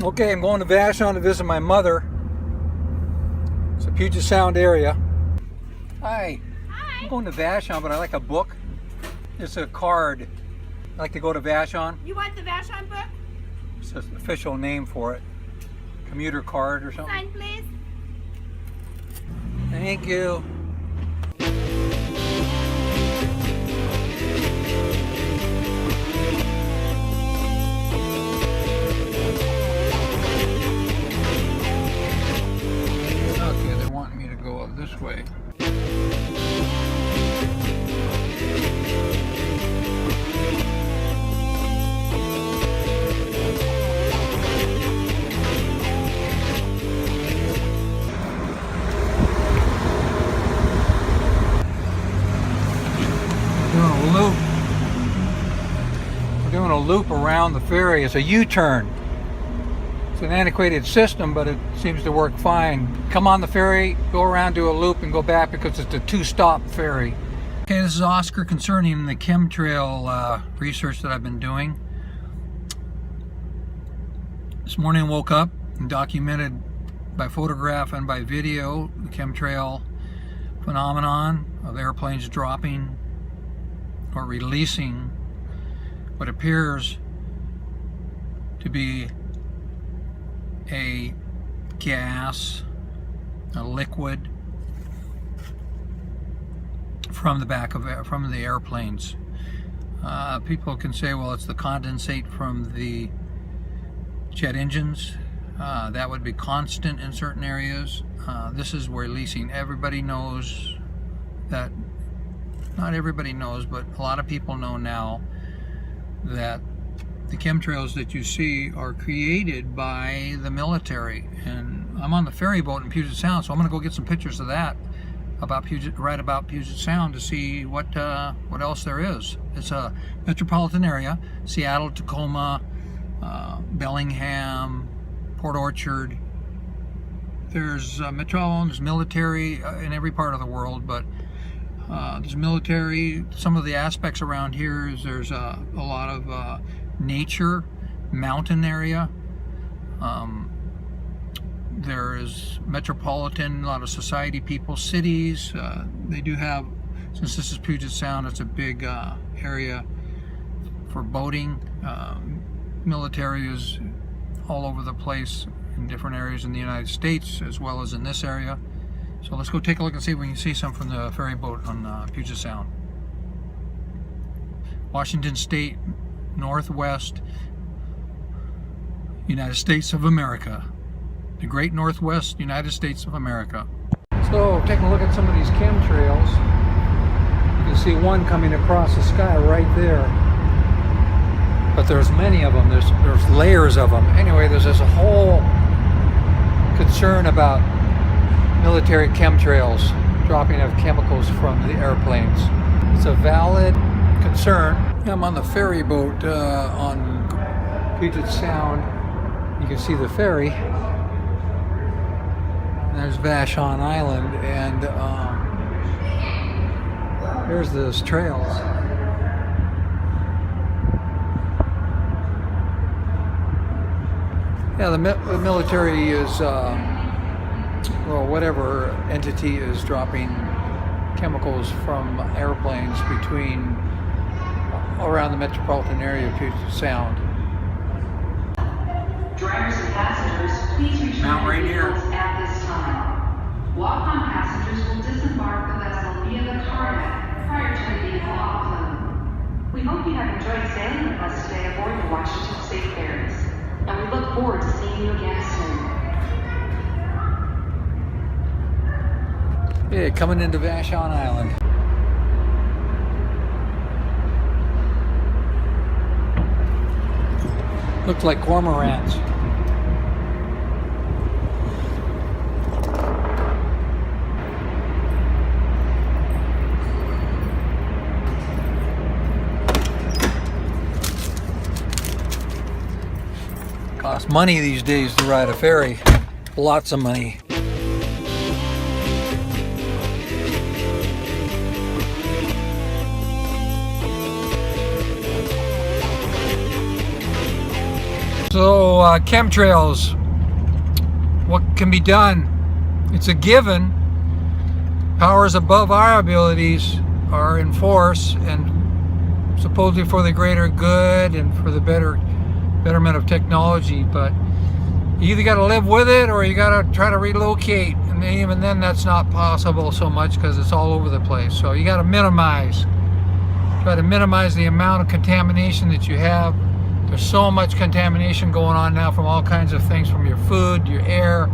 Okay, I'm going to Vashon to visit my mother. It's a Puget Sound area. Hi. Hi. I'm going to Vashon, but I like a book. It's a card. I like to go to Vashon. You want the Vashon book? It's the official name for it. Commuter card or something. Sign, please. Thank you. Okay, they're wanting me to go up this way. We're doing a loop around the ferry. It's a U-turn. It's an antiquated system, but it seems to work fine. Come on the ferry, go around, do a loop, and go back because it's a two-stop ferry. Okay, this is Oscar concerning the chemtrail research that I've been doing. This morning I woke up and documented by photograph and by video the chemtrail phenomenon of airplanes dropping or releasing what appears to be a gas, a liquid from the back of from the airplanes. People can say, well, it's the condensate from the jet engines. That would be constant in certain areas. This is where releasing. Everybody knows that, not everybody knows, but a lot of people know now that the chemtrails that you see are created by the military. And I'm on the ferry boat in Puget Sound, so I'm going to go get some pictures of that about Puget, right about Puget Sound, to see what else there is. It's a metropolitan area: Seattle, Tacoma, Bellingham, Port Orchard. There's there's military in every part of the world, but there's military. Some of the aspects around here is there's a lot of nature, mountain area. There is metropolitan, a lot of society people, cities. They do have, since this is Puget Sound, it's a big area for boating. Military is all over the place in different areas in the United States as well as in this area. So let's go take a look and see if we can see some from the ferry boat on Puget Sound. Washington State, Northwest, United States of America. The Great Northwest United States of America. So taking a look at some of these chemtrails, you can see one coming across the sky right there. But there's many of them. There's layers of them. Anyway, there's this whole concern about military chemtrails, dropping of chemicals from the airplanes. It's a valid concern. I'm on the ferry boat on Puget Sound. You can see the ferry. And there's Vashon Island, and here's those trails. Yeah, the military is, well, whatever entity is dropping chemicals from airplanes between around the metropolitan area of Puget Sound. Drivers and passengers, please return Mount to Rainier. vehicles at this time. Walk-on passengers will disembark the vessel via the car deck prior to the vehicle offload. We hope you have enjoyed sailing with us today aboard the Washington State Ferries, and we look forward to seeing you again soon. Yeah, coming into Vashon Island. Looks like cormorants. Costs money these days to ride a ferry. Lots of money. So chemtrails, what can be done? It's a given. Powers above our abilities are in force, and supposedly for the greater good and for the betterment of technology, but you either got to live with it or you got to try to relocate, and even then that's not possible so much because it's all over the place. So you got to try to minimize the amount of contamination that you have. There's so much contamination going on now from all kinds of things, from your food, your air.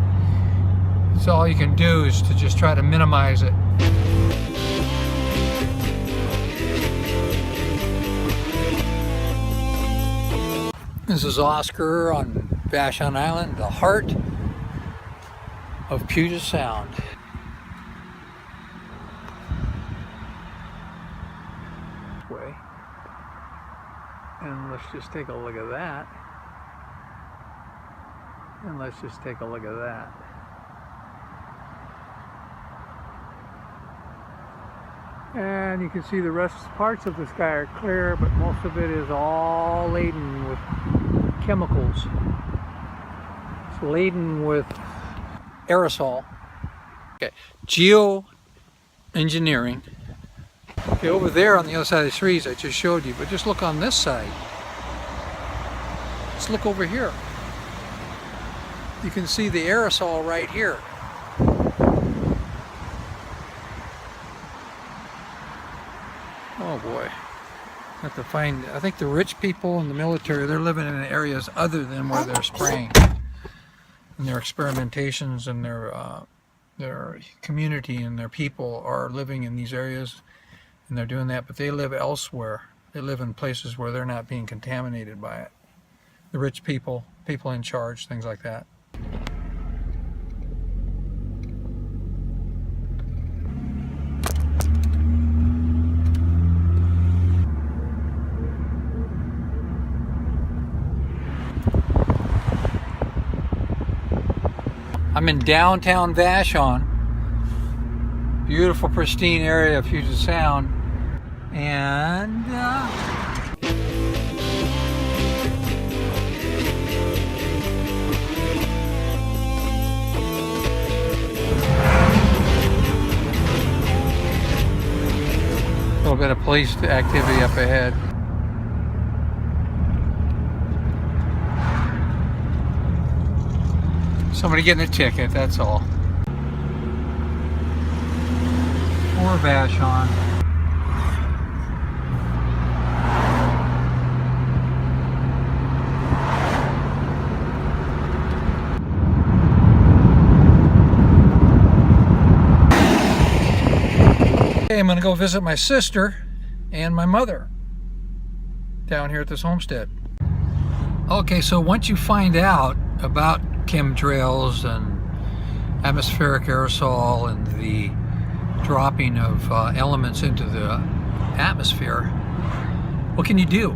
So all you can do is to just try to minimize it. This is Oscar on Vashon Island, the heart of Puget Sound. Way. And let's just take a look at that. And let's just take a look at that. And you can see the rest parts of the sky are clear, but most of it is all laden with chemicals. It's laden with aerosol. Okay, geoengineering. Okay, over there on the other side of the trees I just showed you, but just look on this side. Let's look over here. You can see the aerosol right here. Oh boy. Have to find, I think the rich people in the military, they're living in areas other than where they're spraying. And their experimentations and their community and their people are living in these areas, and they're doing that, but they live elsewhere. They live in places where they're not being contaminated by it. The rich people, people in charge, things like that. I'm in downtown Vashon, beautiful pristine area of Puget Sound, and a little bit of police activity up ahead. Somebody getting a ticket, that's all. Or Vashon. Okay, I'm gonna go visit my sister and my mother down here at this homestead. Okay, so once you find out about chemtrails and atmospheric aerosol and the dropping of elements into the atmosphere, what can you do?